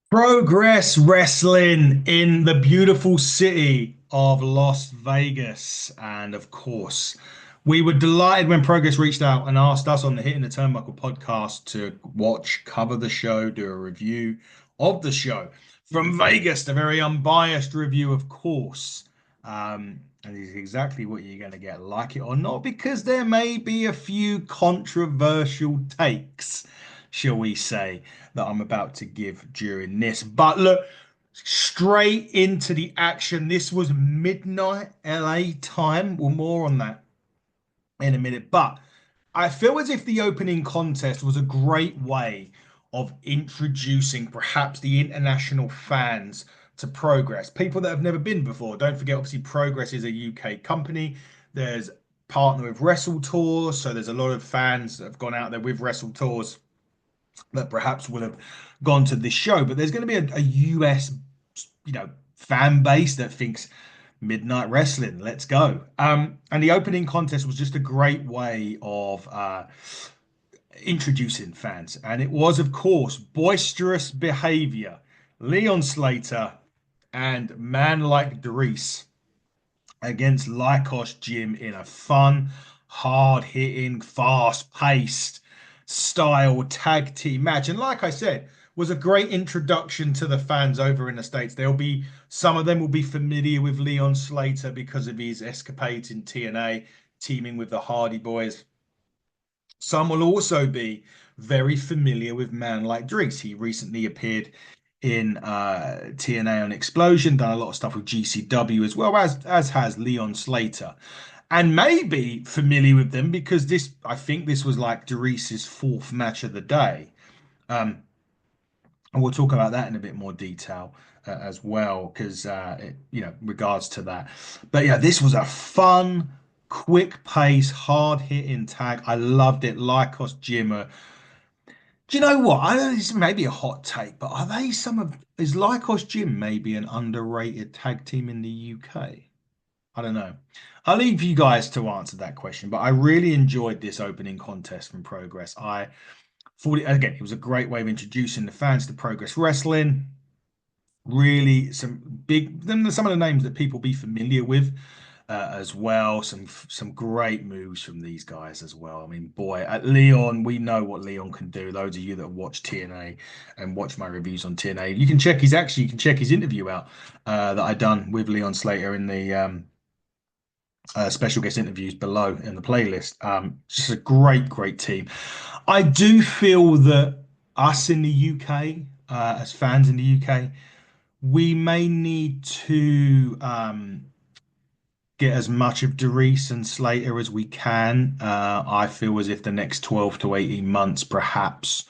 Progress Wrestling in the beautiful city of Las Vegas. And of course, we were delighted when Progress reached out and asked us on the Hitting the Turnbuckle podcast to watch, cover the show, do a review of the show. From Vegas, the very unbiased review, of course. And it's exactly what you're going to get, like it or not, because there may be a few controversial takes, shall we say, that I'm about to give during this. But look, straight into the action. This was midnight LA time. Well, more on that in a minute. But I feel as if the opening contest was a great way of introducing perhaps the international fans to Progress, people that have never been before. Don't forget, obviously, Progress is a UK company. There's partner with Wrestle Tours, so there's a lot of fans that have gone out there with Wrestle Tours that perhaps would have gone to this show. But there's going to be a US, fan base that thinks Midnight Wrestling, let's go. And the opening contest was just a great way of introducing fans. And it was, of course, Boisterous Behaviour, Leon Slater, and Man Like Dries against Lykos Gym in a fun, hard hitting, fast paced style tag team match. And like I said, was a great introduction to the fans over in the States. There'll be some of them will be familiar with Leon Slater because of his escapades in TNA, teaming with the Hardy Boys. Some will also be very familiar with Man Like Dries. He recently appeared in TNA on Explosion, done a lot of stuff with GCW as well as has Leon Slater, and maybe familiar with them because I think this was like Dries' fourth match of the day. Um, and we'll talk about that in a bit more detail as well, because regards to that. But yeah, this was a fun, quick pace, hard hitting tag. I loved it. Lykos Jim. Do you know what? I know this may be a hot take, but are they some of is Lykos Gym maybe an underrated tag team in the UK? I don't know. I'll leave you guys to answer that question, but I really enjoyed this opening contest from Progress. I thought again, it was a great way of introducing the fans to Progress Wrestling. Really, some of the names that people be familiar with as well. Some great moves from these guys as well. I mean, boy, at Leon, we know what Leon can do. Those of you that watch TNA and watch my reviews on TNA, you can check his interview out that I done with Leon Slater in the special guest interviews below in the playlist. Just a great team. I do feel that us in the UK, as fans in the UK, we may need to get as much of Dries and Slater as we can. I feel as if the next 12 to 18 months, perhaps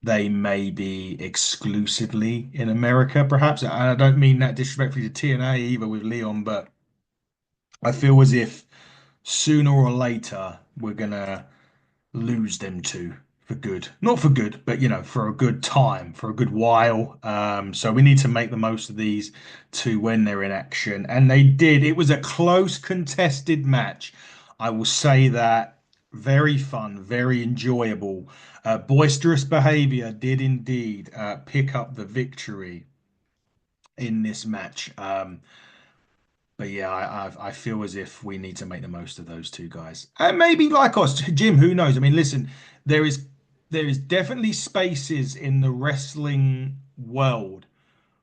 they may be exclusively in America, perhaps. And I don't mean that disrespectfully to TNA either with Leon, but I feel as if sooner or later we're gonna lose them two for good. Not for good, but for a good time, for a good while. So we need to make the most of these two when they're in action. And they did. It was a close contested match. I will say that. Very fun, very enjoyable. Boisterous Behavior did indeed pick up the victory in this match. But yeah, I feel as if we need to make the most of those two guys, and maybe like us, Jim. Who knows? I mean, listen, there is there is definitely spaces in the wrestling world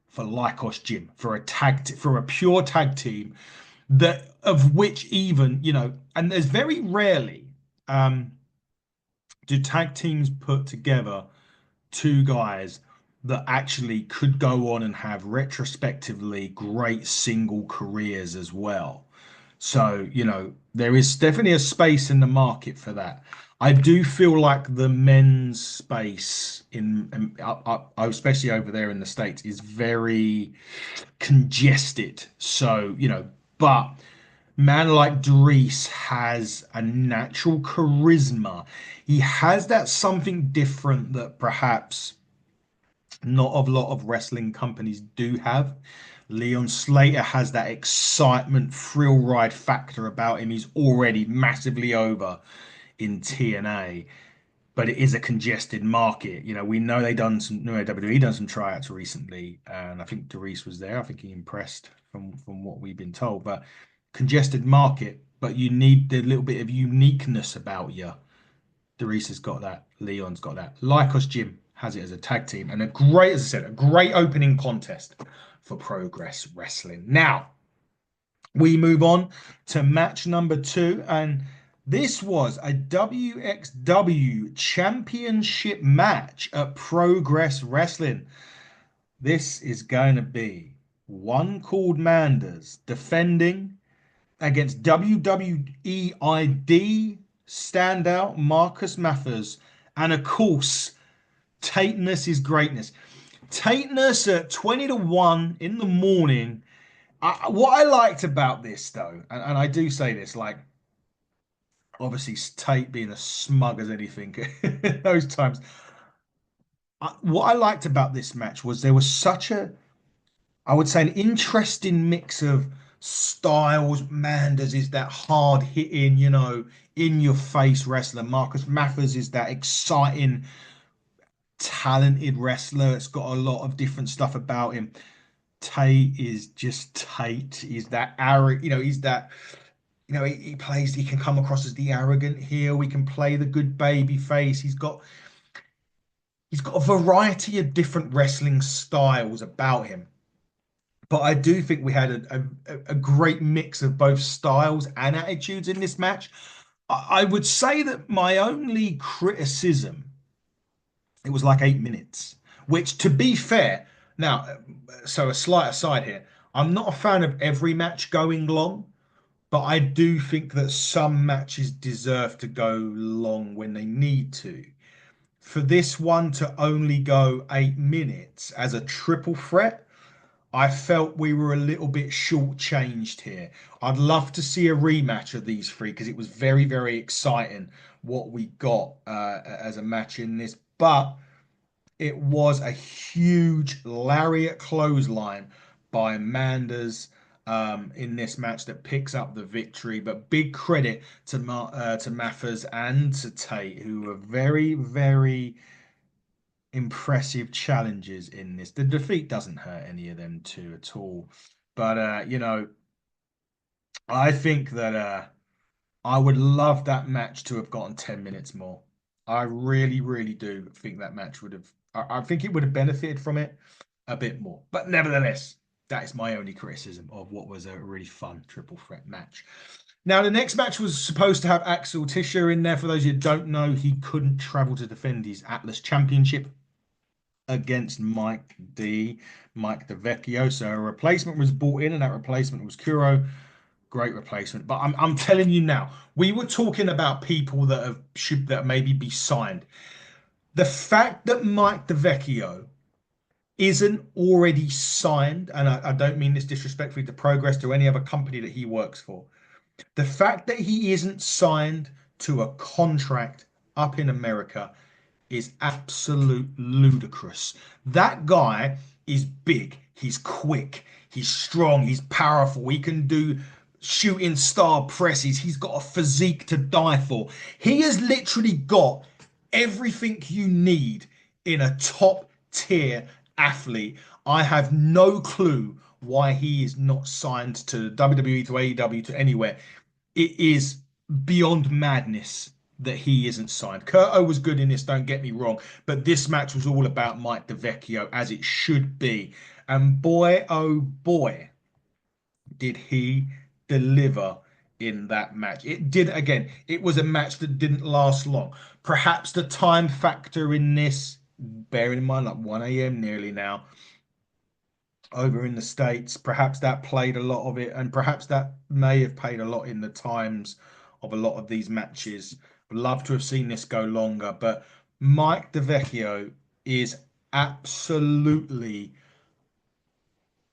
for Lykos Jim for for a pure tag team that of which even and there's very rarely um, do tag teams put together two guys that actually could go on and have retrospectively great single careers as well. So, there is definitely a space in the market for that. I do feel like the men's space especially over there in the States, is very congested. So, but man like Dries has a natural charisma. He has that something different that perhaps not a lot of wrestling companies do have. Leon Slater has that excitement, thrill ride factor about him. He's already massively over in TNA. but it is a congested market. You know, we know they done some, no, WWE done some tryouts recently, and I think Doris was there. I think he impressed from what we've been told. But congested market, but you need the little bit of uniqueness about you. Doris has got that. Leon's got that. Lykos Gym has it as a tag team, and a great, as I said, a great opening contest for Progress Wrestling. Now we move on to match number 2, and this was a WXW Championship match at Progress Wrestling. This is going to be one called Manders defending against WWE ID standout Marcus Mathers, and of course, Tateness is greatness. Tateness at 20 to 1 in the morning. What I liked about this, though, and I do say this, like, obviously Tate being as smug as anything those times. What I liked about this match was there was such a, I would say, an interesting mix of styles. Manders is that hard hitting, you know, in your face wrestler. Marcus Mathers is that exciting, talented wrestler. It's got a lot of different stuff about him. Tate is just Tate. He's that arrogant, you know, he's that, you know, he plays, he can come across as the arrogant heel. He can play the good baby face. He's got a variety of different wrestling styles about him. But I do think we had a great mix of both styles and attitudes in this match. I would say that my only criticism, it was like 8 minutes, which, to be fair, now, so a slight aside here, I'm not a fan of every match going long, but I do think that some matches deserve to go long when they need to. For this one to only go 8 minutes as a triple threat, I felt we were a little bit shortchanged here. I'd love to see a rematch of these three because it was very, very exciting what we got as a match in this. But it was a huge lariat clothesline by Manders in this match that picks up the victory. But big credit to Mathers and to Tate, who were very, very impressive challenges in this. The defeat doesn't hurt any of them two at all. But you know, I think that I would love that match to have gotten 10 minutes more. I really, really do think that match would have, I think it would have benefited from it a bit more. But nevertheless, that is my only criticism of what was a really fun triple threat match. Now, the next match was supposed to have Axel Tischer in there. For those who don't know, he couldn't travel to defend his Atlas Championship against Mike DeVecchio. So a replacement was brought in, and that replacement was KURO. Great replacement. But I'm telling you now, we were talking about people that should that maybe be signed. The fact that Mike DeVecchio isn't already signed, and I don't mean this disrespectfully to Progress, to any other company that he works for. The fact that he isn't signed to a contract up in America is absolute ludicrous. That guy is big, he's quick, he's strong, he's powerful, he can do shooting star presses, he's got a physique to die for. He has literally got everything you need in a top tier athlete. I have no clue why he is not signed to WWE, to AEW, to anywhere. It is beyond madness that he isn't signed. KURO was good in this, don't get me wrong, but this match was all about Mike DeVecchio, as it should be. And boy, oh boy, did he deliver in that match. It did, again, it was a match that didn't last long. Perhaps the time factor in this, bearing in mind like 1 a.m. nearly now, over in the States, perhaps that played a lot of it, and perhaps that may have played a lot in the times of a lot of these matches. Would love to have seen this go longer, but Mike DeVecchio is absolutely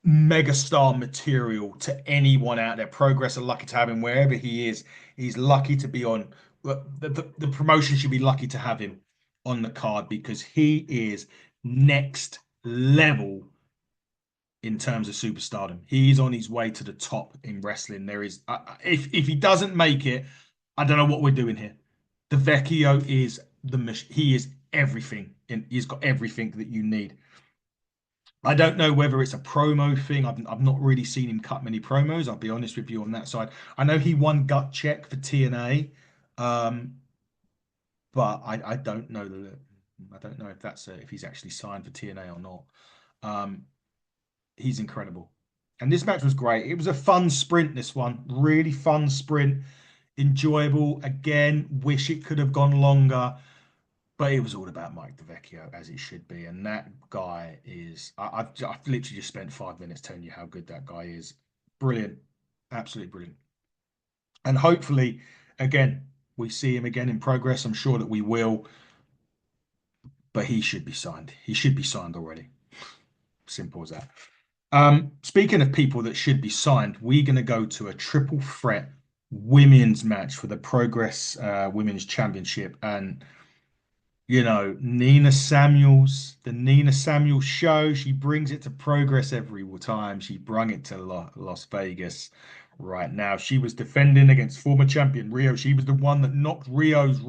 megastar material to anyone out there. Progress are lucky to have him wherever he is. He's lucky to be on. The promotion should be lucky to have him on the card because he is next level in terms of superstardom. He's on his way to the top in wrestling. There is, if he doesn't make it, I don't know what we're doing here. The Vecchio is he is everything, and he's got everything that you need. I don't know whether it's a promo thing. I've not really seen him cut many promos. I'll be honest with you on that side. I know he won gut check for TNA, um, but I don't know I don't know if if he's actually signed for TNA or not. Um, he's incredible, and this match was great. It was a fun sprint. This one really fun sprint, enjoyable. Again, wish it could have gone longer. But it was all about Mike DeVecchio, as it should be. And that guy is, I've literally just spent 5 minutes telling you how good that guy is. Brilliant. Absolutely brilliant. And hopefully, again, we see him again in progress. I'm sure that we will, but he should be signed. He should be signed already. Simple as that. Speaking of people that should be signed, we're going to go to a triple threat women's match for the Progress Women's Championship. And Nina Samuels, the Nina Samuels show, she brings it to Progress every time. She brung it to Las Vegas right now. She was defending against former champion Rhio. She was the one that knocked Rio's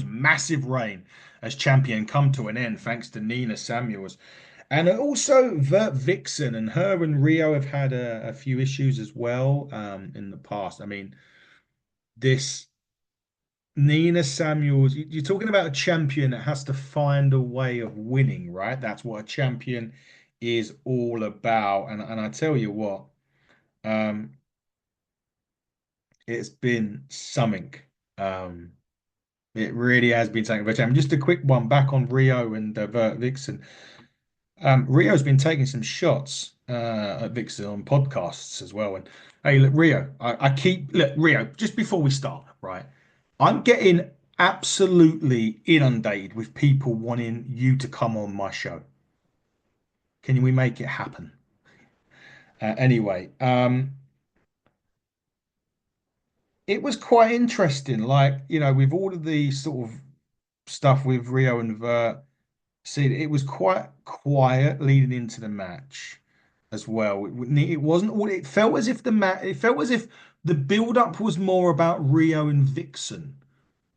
massive reign as champion come to an end thanks to Nina Samuels. And also Vert Vixen, and her and Rhio have had a few issues as well in the past. I mean, this Nina Samuels, you're talking about a champion that has to find a way of winning, right? That's what a champion is all about. And I tell you what, um, it's been something. Um, it really has been something. But just a quick one back on Rhio and Vert Vixen. Rio's been taking some shots at Vixen on podcasts as well. And hey, look, Rhio, look, Rhio, just before we start, right? I'm getting absolutely inundated with people wanting you to come on my show. Can we make it happen? Anyway, it was quite interesting. Like, with all of the sort of stuff with Rhio and Vert, see, it was quite quiet leading into the match as well. It wasn't all, it felt as if it felt as if the build-up was more about Rhio and Vixen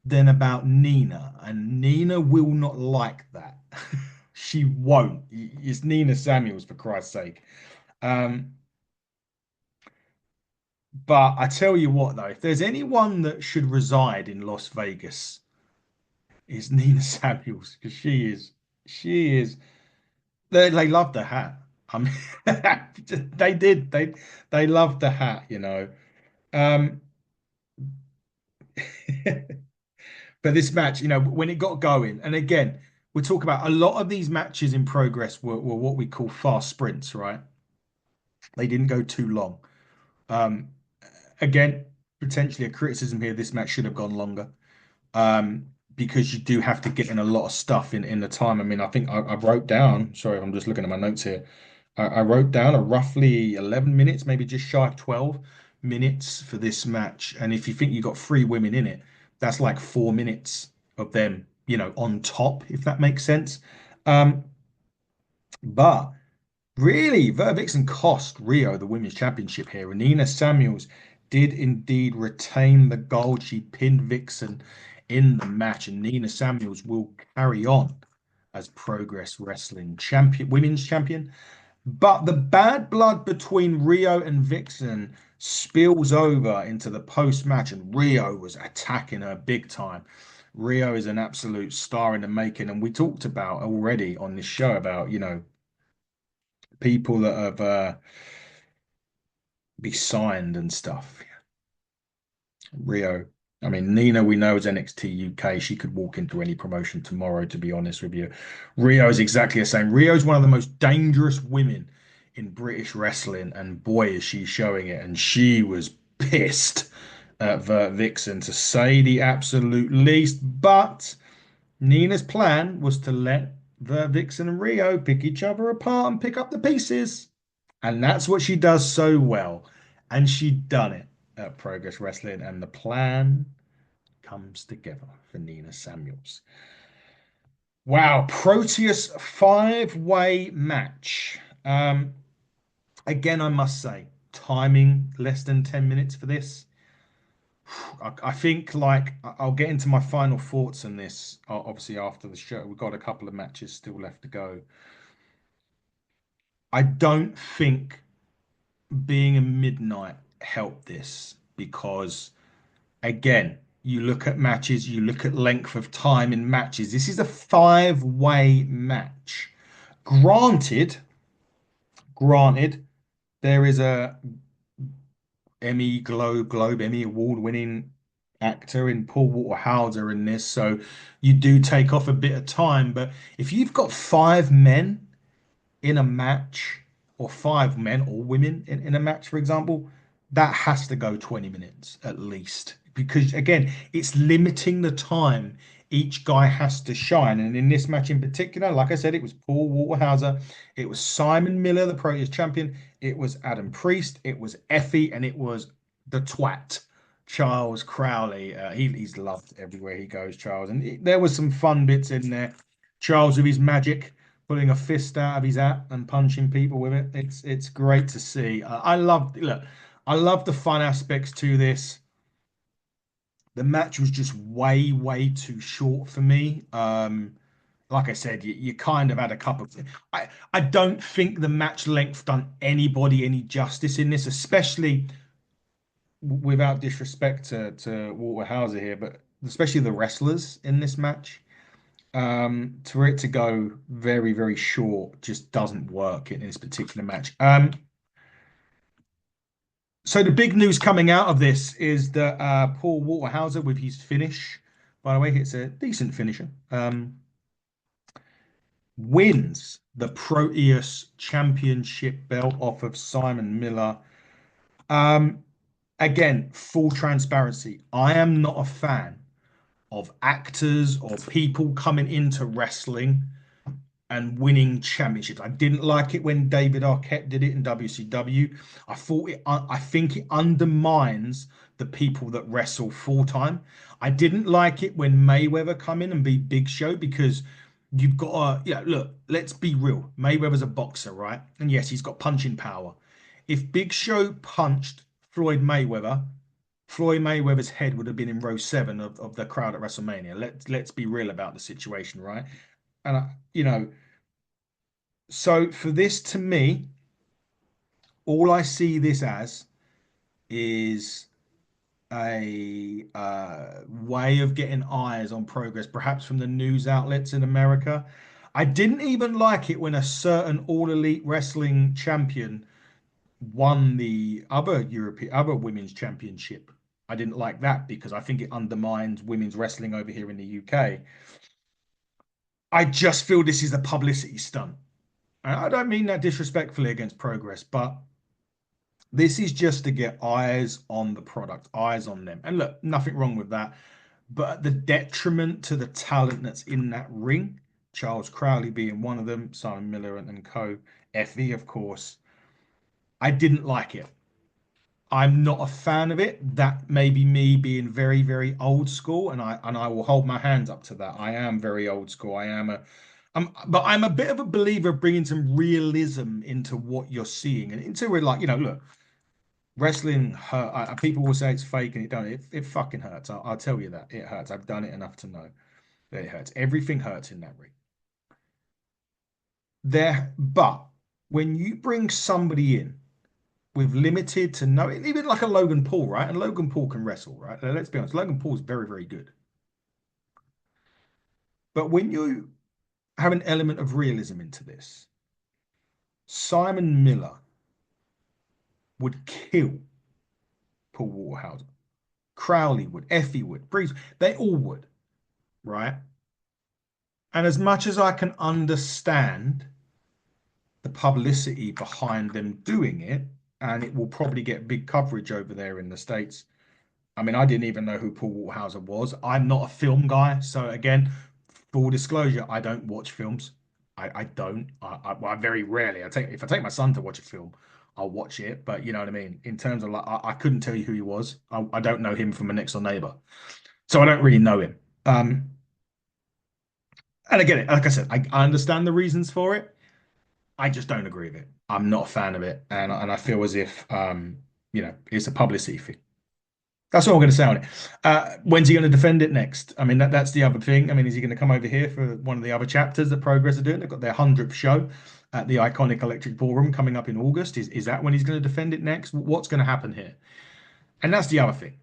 than about Nina, and Nina will not like that. She won't. It's Nina Samuels, for Christ's sake. Um, but I tell you what, though, if there's anyone that should reside in Las Vegas, it's Nina Samuels because she is. They loved the hat. I mean, they did. They loved the hat. Um, but this match, when it got going, and again, we talk about a lot of these matches in progress were what we call fast sprints, right? They didn't go too long. Um, again, potentially a criticism here. This match should have gone longer because you do have to get in a lot of stuff in the time. I mean, I think I wrote down. Sorry, I'm just looking at my notes here. I wrote down a roughly 11 minutes, maybe just shy of 12 minutes for this match. And if you think you got three women in it, that's like 4 minutes of them, on top, if that makes sense. Um, but really, Verta Vixen cost Rhio the women's championship here. And Nina Samuels did indeed retain the gold. She pinned Vixen in the match, and Nina Samuels will carry on as Progress Wrestling champion, women's champion. But the bad blood between Rhio and Vixen spills over into the post-match, and Rhio was attacking her big time. Rhio is an absolute star in the making, and we talked about already on this show about, people that have be signed and stuff. Rhio. I mean, Nina, we know is NXT UK. She could walk into any promotion tomorrow, to be honest with you. Rhio is exactly the same. Rhio is one of the most dangerous women in British wrestling, and boy, is she showing it. And she was pissed at Vert Vixen, to say the absolute least. But Nina's plan was to let Vert Vixen and Rhio pick each other apart and pick up the pieces. And that's what she does so well. And she done it at Progress Wrestling. And the plan comes together for Nina Samuels. Wow, Proteus five-way match. Again, I must say, timing less than 10 minutes for this. I think like I'll get into my final thoughts on this. Obviously, after the show, we've got a couple of matches still left to go. I don't think being a midnight helped this because, again, you look at matches, you look at length of time in matches. This is a five-way match. Granted, granted, there is a Globe Emmy award-winning actor in Paul Walter Hauser in this, so you do take off a bit of time. But if you've got five men in a match, or five men or women in a match, for example, that has to go 20 minutes at least. Because again, it's limiting the time each guy has to shine. And in this match in particular, like I said, it was Paul Waterhauser, it was Simon Miller, the Proteus champion, it was Adam Priest, it was EFFY, and it was the twat. Charles Crowley, he's loved everywhere he goes, Charles. And there was some fun bits in there. Charles with his magic, pulling a fist out of his hat and punching people with it. It's great to see. I love look, I love the fun aspects to this. The match was just way too short for me. Like I said, you kind of had a couple. I don't think the match length done anybody any justice in this, especially without disrespect to Walter Hauser here, but especially the wrestlers in this match. For it to go very short just doesn't work in this particular match. So the big news coming out of this is that Paul Waterhauser with his finish, by the way, it's a decent finisher, wins the Proteus Championship belt off of Simon Miller. Um, Again, full transparency, I am not a fan of actors or people coming into wrestling and winning championships. I didn't like it when David Arquette did it in WCW. I think it undermines the people that wrestle full time. I didn't like it when Mayweather come in and be Big Show because you've got to, look, let's be real. Mayweather's a boxer, right? And yes, he's got punching power. If Big Show punched Floyd Mayweather, Floyd Mayweather's head would have been in row seven of the crowd at WrestleMania. Let's be real about the situation, right? And so for this to me, all I see this as is a way of getting eyes on progress, perhaps from the news outlets in America. I didn't even like it when a certain All Elite Wrestling champion won the other women's championship. I didn't like that because I think it undermines women's wrestling over here in the UK. I just feel this is a publicity stunt. And I don't mean that disrespectfully against progress, but this is just to get eyes on the product, eyes on them. And look, nothing wrong with that. But at the detriment to the talent that's in that ring, Charles Crowley being one of them, Simon Miller and co, EFFY, of course, I didn't like it. I'm not a fan of it. That may be me being very old school, and I will hold my hands up to that. I am very old school. But I'm a bit of a believer of bringing some realism into what you're seeing and into it. Like, look, wrestling hurt. People will say it's fake and it don't. It fucking hurts. I'll tell you that it hurts. I've done it enough to know that it hurts. Everything hurts in that ring. But when you bring somebody in with limited to no, even like a Logan Paul, right? And Logan Paul can wrestle, right? Let's be honest, Logan Paul is very good. But when you have an element of realism into this, Simon Miller would kill Paul Waterhouse. Crowley would, EFFY would, Breeze, they all would, right? And as much as I can understand the publicity behind them doing it, and it will probably get big coverage over there in the States. I mean, I didn't even know who Paul Walthauser was. I'm not a film guy. So again, full disclosure, I don't watch films. I don't. I very rarely. If I take my son to watch a film, I'll watch it. But you know what I mean. In terms of like, I couldn't tell you who he was. I don't know him from a next door neighbor, so I don't really know him. And again, like I said, I understand the reasons for it. I just don't agree with it. I'm not a fan of it, and I feel as if it's a publicity thing. That's all I'm going to say on it. When's he going to defend it next? I mean, that's the other thing. I mean, is he going to come over here for one of the other chapters that Progress are doing? They've got their 100th show at the iconic Electric Ballroom coming up in August. Is that when he's going to defend it next? What's going to happen here? And that's the other thing.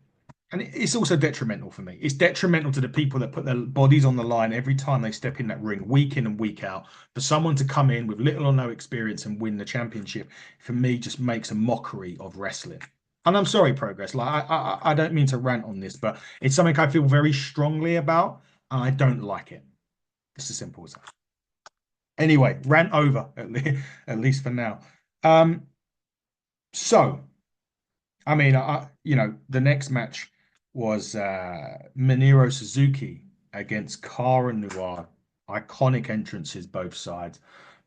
And it's also detrimental for me. It's detrimental to the people that put their bodies on the line every time they step in that ring, week in and week out. For someone to come in with little or no experience and win the championship, for me, just makes a mockery of wrestling. And I'm sorry, Progress. Like I don't mean to rant on this, but it's something I feel very strongly about, and I don't like it. It's as simple as that. Anyway, rant over at least for now. Um, so I mean, the next match was Minoru Suzuki against Cara Noir. Iconic entrances both sides.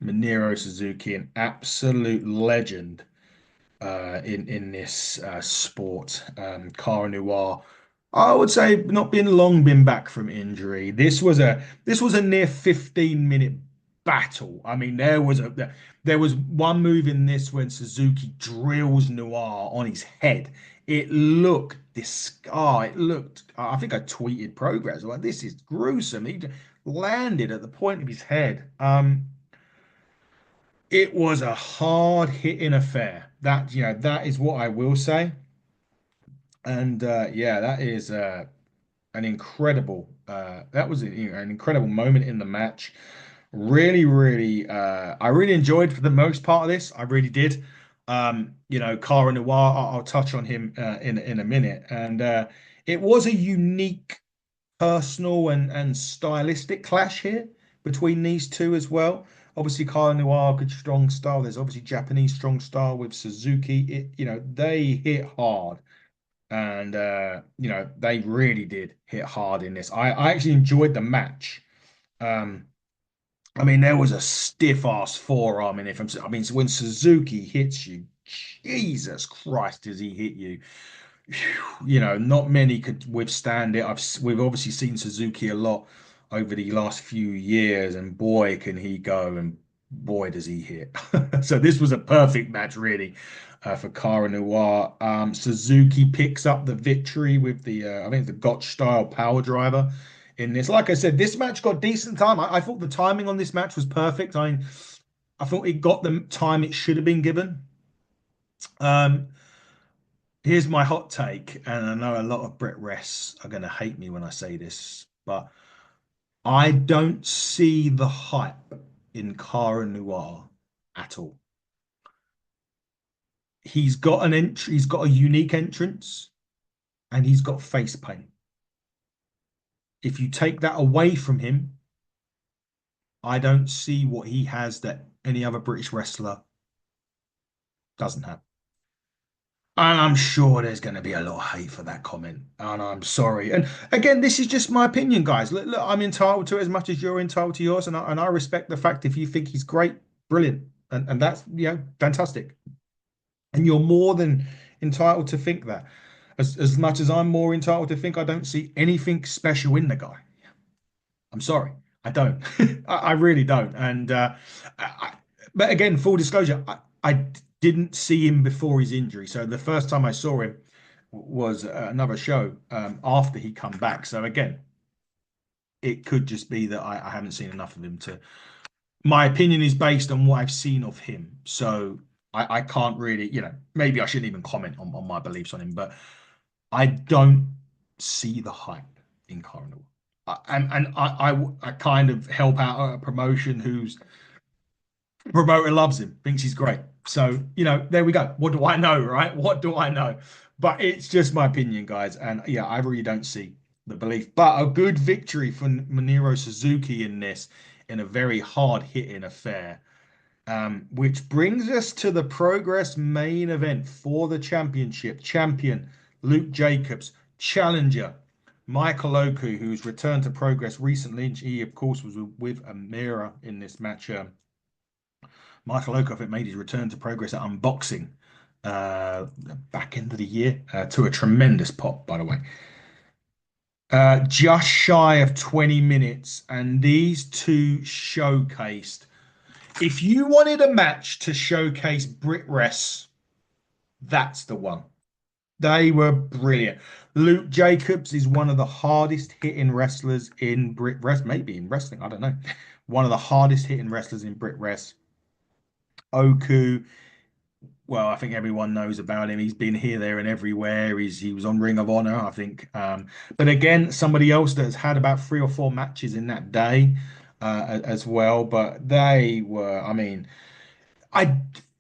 Minoru Suzuki, an absolute legend in this sport. Cara Noir, I would say, not been long been back from injury. This was a near 15-minute battle. I mean, there was one move in this when Suzuki drills Noir on his head. It looked this. Oh, it looked. I think I tweeted Progress like this is gruesome. He landed at the point of his head. It was a hard hitting affair. That is what I will say. And yeah, that is an incredible. That was an incredible moment in the match. Really, really, I really enjoyed for the most part of this. I really did. Cara Noir. I'll touch on him in a minute, and it was a unique personal and stylistic clash here between these two as well. Obviously, Cara Noir, good strong style. There's obviously Japanese strong style with Suzuki. They hit hard, and they really did hit hard in this. I actually enjoyed the match. Um, I mean, there was a stiff ass forearm in it from. I mean, so when Suzuki hits you, Jesus Christ, does he hit you? Not many could withstand it. We've obviously seen Suzuki a lot over the last few years, and boy, can he go, and boy, does he hit. So this was a perfect match, really, for Cara Noir. Suzuki picks up the victory with I think the Gotch style power driver in this. Like I said, this match got decent time. I thought the timing on this match was perfect. I thought it got the time it should have been given. Um, Here's my hot take, and I know a lot of Brit Rests are going to hate me when I say this, but I don't see the hype in Cara Noir at all. He's got a unique entrance, and he's got face paint. If you take that away from him, I don't see what he has that any other British wrestler doesn't have. And I'm sure there's going to be a lot of hate for that comment. And I'm sorry. And again, this is just my opinion, guys. Look, I'm entitled to it as much as you're entitled to yours. And I respect the fact if you think he's great, brilliant. And that's, fantastic. And you're more than entitled to think that. As much as I'm more entitled to think I don't see anything special in the guy. I'm sorry. I don't. I really don't. And but again, full disclosure, I didn't see him before his injury. So the first time I saw him was another show after he come back. So again, it could just be that I haven't seen enough of him to. My opinion is based on what I've seen of him. So I can't really, maybe I shouldn't even comment on my beliefs on him, but I don't see the hype in Coronel. And I kind of help out a promotion whose promoter loves him, thinks he's great. So, there we go. What do I know, right? What do I know? But it's just my opinion, guys. And yeah, I really don't see the belief. But a good victory for Minoru Suzuki in this, in a very hard hitting affair. Which brings us to the Progress main event for the championship. Champion Luke Jacobs, challenger Michael Oku, who's returned to Progress recently. He, of course, was with Amira in this match. Michael Oku, I think, made his return to Progress at Unboxing back end of the year to a tremendous pop, by the way. Just shy of 20 minutes, and these two showcased. If you wanted a match to showcase Brit Rest, that's the one. They were brilliant. Luke Jacobs is one of the hardest hitting wrestlers in Brit Rest, maybe in wrestling. I don't know. One of the hardest hitting wrestlers in Brit Rest. Oku, well, I think everyone knows about him. He's been here, there, and everywhere. He was on Ring of Honor, I think. But again, somebody else that's had about 3 or 4 matches in that day as well. But they were, I mean, I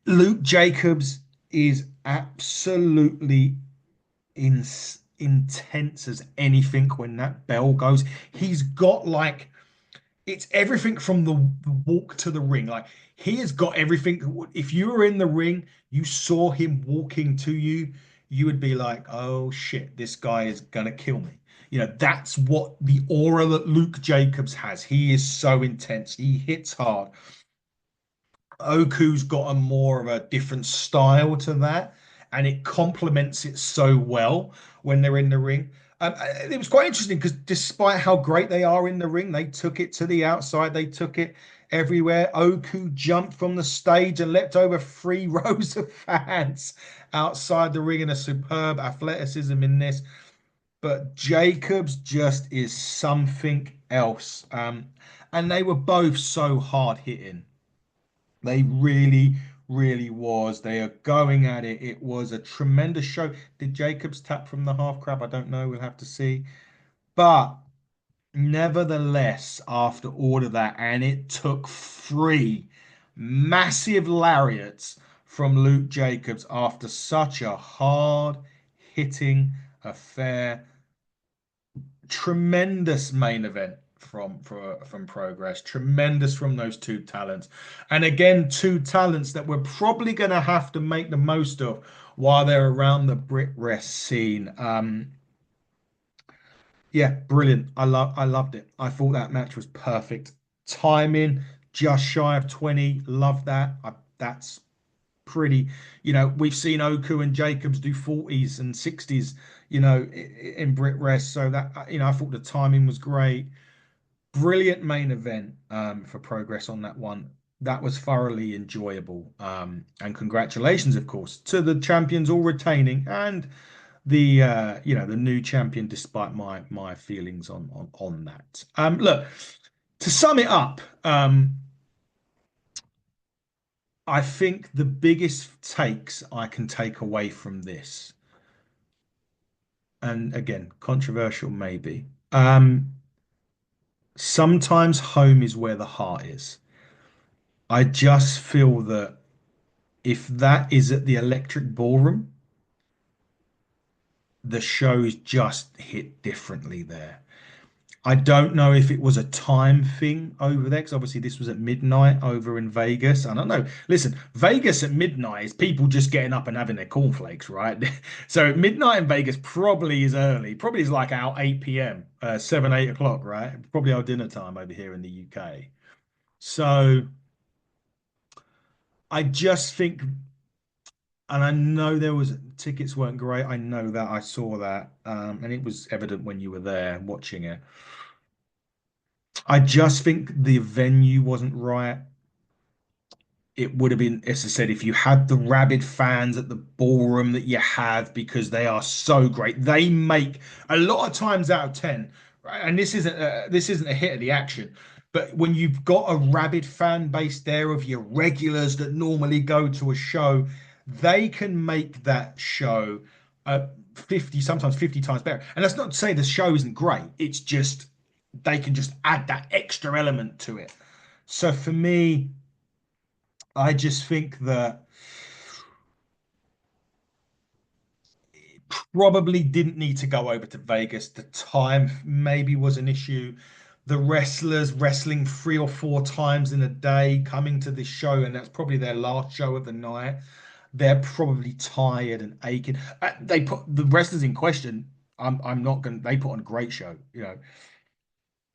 Luke Jacobs is absolutely in, intense as anything when that bell goes. He's got like it's everything from the walk to the ring. Like he has got everything. If you were in the ring, you saw him walking to you, you would be like, "Oh shit, this guy is gonna kill me." That's what the aura that Luke Jacobs has. He is so intense. He hits hard. Oku's got a more of a different style to that, and it complements it so well when they're in the ring. It was quite interesting because despite how great they are in the ring, they took it to the outside, they took it everywhere. Oku jumped from the stage and leapt over 3 rows of fans outside the ring in a superb athleticism in this. But Jacobs just is something else. And they were both so hard hitting. They really, really was. They are going at it. It was a tremendous show. Did Jacobs tap from the half crab? I don't know. We'll have to see. But nevertheless, after all of that, and it took 3 massive lariats from Luke Jacobs after such a hard hitting affair. Tremendous main event from Progress. Tremendous from those two talents. And again, two talents that we're probably going to have to make the most of while they're around the Brit Rest scene. Yeah, brilliant. I loved it. I thought that match was perfect. Timing just shy of 20. Love that. That's pretty, we've seen Oku and Jacobs do 40s and 60s, in Brit Rest. So that, I thought the timing was great. Brilliant main event for Progress on that one. That was thoroughly enjoyable. And congratulations, of course, to the champions all retaining and the new champion, despite my feelings on that. Look, to sum it up, I think the biggest takes I can take away from this, and again, controversial maybe, sometimes home is where the heart is. I just feel that if that is at the Electric Ballroom, the show's just hit differently there. I don't know if it was a time thing over there, because obviously this was at midnight over in Vegas. I don't know. Listen, Vegas at midnight is people just getting up and having their cornflakes, right? So midnight in Vegas probably is early. Probably is like our 8 p.m., 7, 8 o'clock, right? Probably our dinner time over here in the UK. So I just think, and I know there was tickets weren't great. I know that. I saw that. And it was evident when you were there watching it. I just think the venue wasn't right. It would have been, as I said, if you had the rabid fans at the ballroom that you have, because they are so great. They make a lot of times out of 10, right? And this isn't a hit of the action, but when you've got a rabid fan base there of your regulars that normally go to a show, they can make that show 50, sometimes 50 times better. And that's not to say the show isn't great. It's just they can just add that extra element to it. So for me, I just think that probably didn't need to go over to Vegas. The time maybe was an issue. The wrestlers wrestling 3 or 4 times in a day coming to this show, and that's probably their last show of the night. They're probably tired and aching. They put the wrestlers in question. I'm not going. They put on a great show.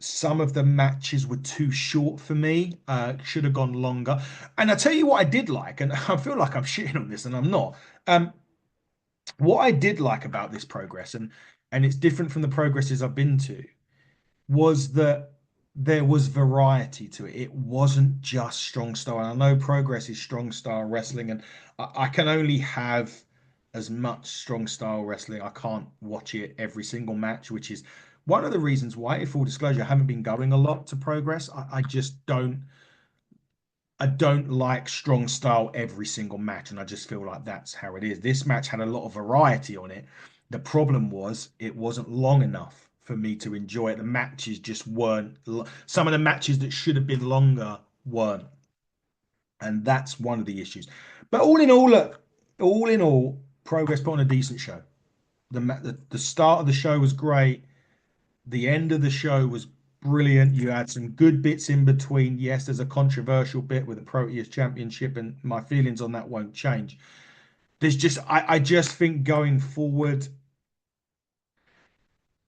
Some of the matches were too short for me. Should have gone longer. And I tell you what I did like, and I feel like I'm shitting on this, and I'm not. What I did like about this progress, and it's different from the progresses I've been to, was that there was variety to it. It wasn't just strong style. And I know progress is strong style wrestling, and I can only have as much strong style wrestling. I can't watch it every single match, which is one of the reasons why, in full disclosure, I haven't been going a lot to Progress. I just don't. I don't like strong style every single match, and I just feel like that's how it is. This match had a lot of variety on it. The problem was it wasn't long enough for me to enjoy it. The matches just weren't. Some of the matches that should have been longer weren't, and that's one of the issues. But all in all, look, all in all, Progress put on a decent show. The start of the show was great. The end of the show was brilliant. You had some good bits in between. Yes, there's a controversial bit with the Proteus Championship, and my feelings on that won't change. There's just, I just think going forward,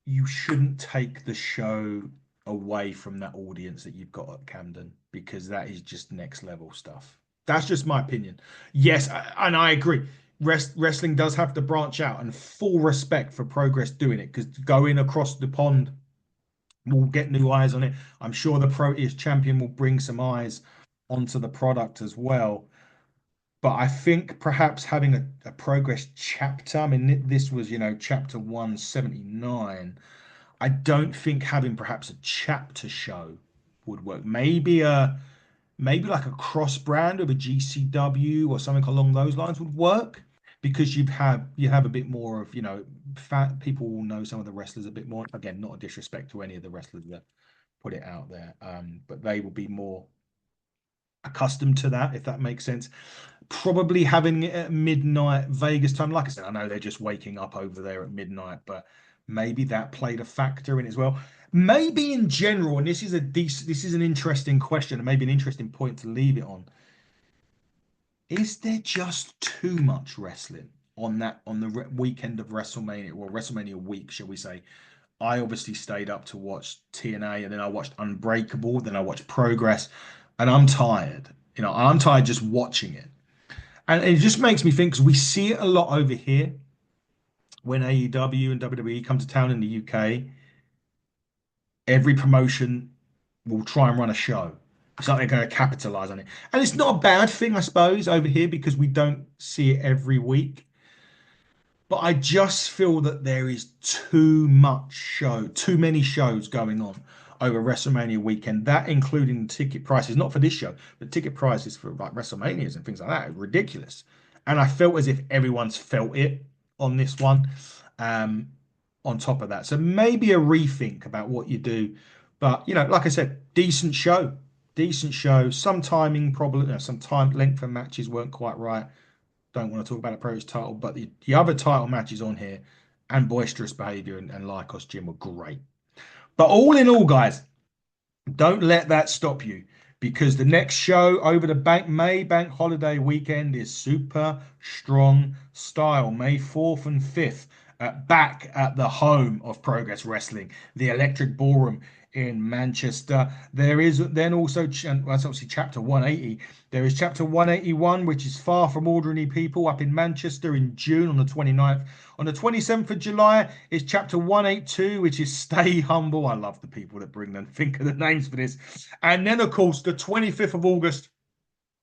you shouldn't take the show away from that audience that you've got at Camden, because that is just next level stuff. That's just my opinion. Yes, and I agree. Wrestling does have to branch out, and full respect for Progress doing it, because going across the pond will get new eyes on it. I'm sure the Proteus champion will bring some eyes onto the product as well. But I think perhaps having a Progress chapter, I mean, this was, chapter 179. I don't think having perhaps a chapter show would work. Maybe like a cross brand of a GCW or something along those lines would work, because you have a bit more of, fat people will know some of the wrestlers a bit more. Again, not a disrespect to any of the wrestlers that put it out there, but they will be more accustomed to that, if that makes sense. Probably having it at midnight Vegas time. Like I said, I know they're just waking up over there at midnight, but maybe that played a factor in it as well. Maybe in general, and this is an interesting question, and maybe an interesting point to leave it on. Is there just too much wrestling on the weekend of WrestleMania, or WrestleMania week, shall we say? I obviously stayed up to watch TNA, and then I watched Unbreakable, then I watched Progress, and I'm tired. I'm tired just watching it. And it just makes me think, because we see it a lot over here when AEW and WWE come to town in the UK. Every promotion will try and run a show. It's like they're going to capitalize on it. And it's not a bad thing, I suppose, over here, because we don't see it every week. But I just feel that there is too many shows going on over WrestleMania weekend. That including ticket prices, not for this show, but ticket prices for like WrestleManias and things like that, are ridiculous. And I felt as if everyone's felt it on this one. On top of that, so maybe a rethink about what you do. But like I said, decent show. Some timing problem, some time length of matches weren't quite right. Don't want to talk about the Proteus title, but the other title matches on here, and Boisterous Behaviour and Lykos Gym, were great. But all in all, guys, don't let that stop you, because the next show over the May bank holiday weekend is Super Strong Style, May 4th and 5th, back at the home of Progress Wrestling, the Electric Ballroom in Manchester. There is then also, and that's obviously chapter 180. There is chapter 181, which is Far From Ordinary People, up in Manchester in June on the 29th. On the 27th of July is chapter 182, which is Stay Humble. I love the people that bring them, think of the names for this. And then, of course, the 25th of August,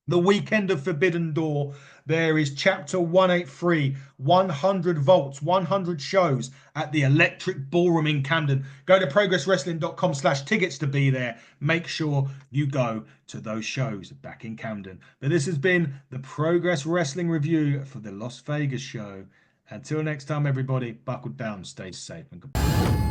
the weekend of Forbidden Door, there is chapter 183, 100 volts, 100 shows at the Electric Ballroom in Camden. Go to progresswrestling.com/tickets to be there. Make sure you go to those shows back in Camden. But this has been the Progress Wrestling review for the Las Vegas show. Until next time, everybody, buckle down, stay safe, and goodbye.